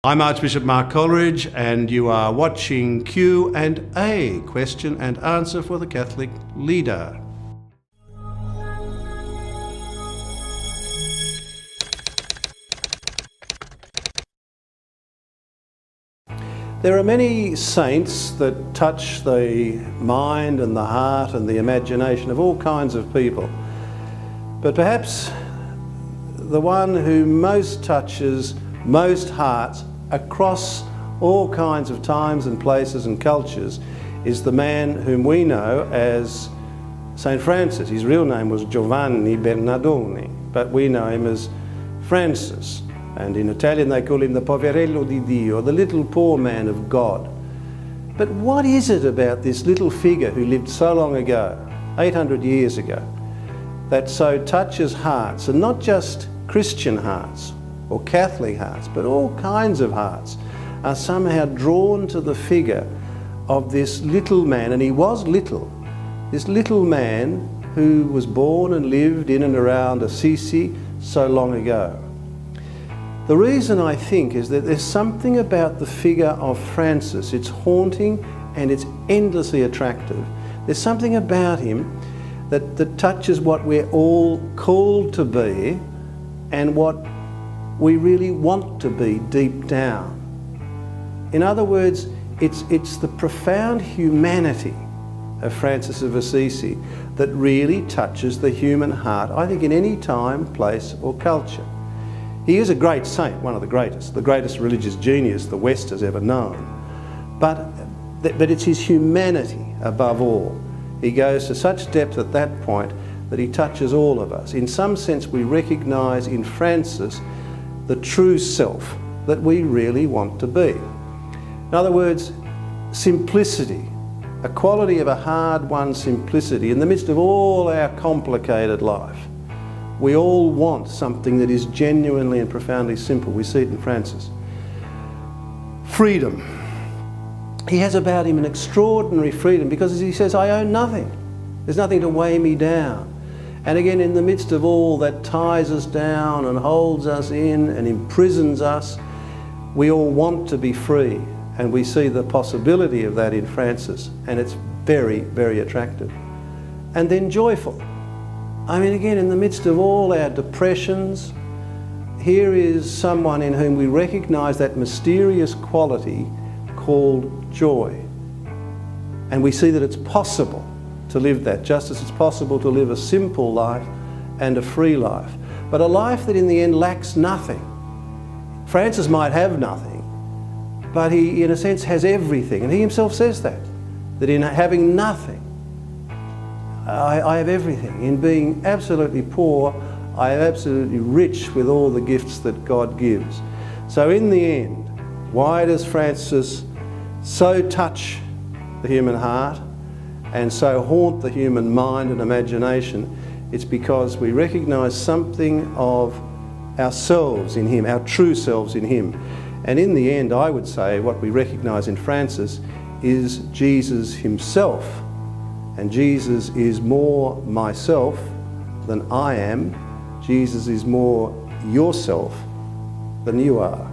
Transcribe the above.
I'm Archbishop Mark Coleridge, and you are watching Q&A, question and answer for the Catholic leader. There are many saints that touch the mind and the heart and the imagination of all kinds of people. But perhaps the one who most touches most hearts across all kinds of times and places and cultures is the man whom we know as St. Francis. His real name was Giovanni Bernardoni, but we know him as Francis. And in Italian they call him the Poverello di Dio, the little poor man of God. But what is it about this little figure who lived so long ago, 800 years ago, that so touches hearts, and not just Christian hearts or Catholic hearts, but all kinds of hearts are somehow drawn to the figure of this little man, and he was little, this little man who was born and lived in and around Assisi so long ago. The reason I think is that there's something about the figure of Francis, it's haunting and it's endlessly attractive. There's something about him that touches what we're all called to be and what we really want to be deep down. In other words, it's the profound humanity of Francis of Assisi that really touches the human heart, I think, in any time, place or culture. He is a great saint, one of the greatest religious genius the West has ever known. But it's his humanity above all. He goes to such depth at that point that he touches all of us. In some sense, we recognise in Francis the true self that we really want to be. In other words, simplicity, a quality of a hard-won simplicity in the midst of all our complicated life. We all want something that is genuinely and profoundly simple. We see it in Francis. Freedom. He has about him an extraordinary freedom because, as he says, I own nothing. There's nothing to weigh me down. And again, in the midst of all that ties us down and holds us in and imprisons us, we all want to be free. And we see the possibility of that in Francis, and it's very, very attractive. And then joyful. I mean, again, in the midst of all our depressions, here is someone in whom we recognise that mysterious quality called joy. And we see that it's possible to live that, just as it's possible to live a simple life and a free life. But a life that in the end lacks nothing. Francis might have nothing, but he, in a sense, has everything. And he himself says that in having nothing, I have everything. In being absolutely poor, I am absolutely rich with all the gifts that God gives. So in the end, why does Francis so touch the human heart and so haunt the human mind and imagination? It's because we recognise something of ourselves in him, our true selves in him. And in the end, I would say what we recognise in Francis is Jesus himself. And Jesus is more myself than I am. Jesus is more yourself than you are.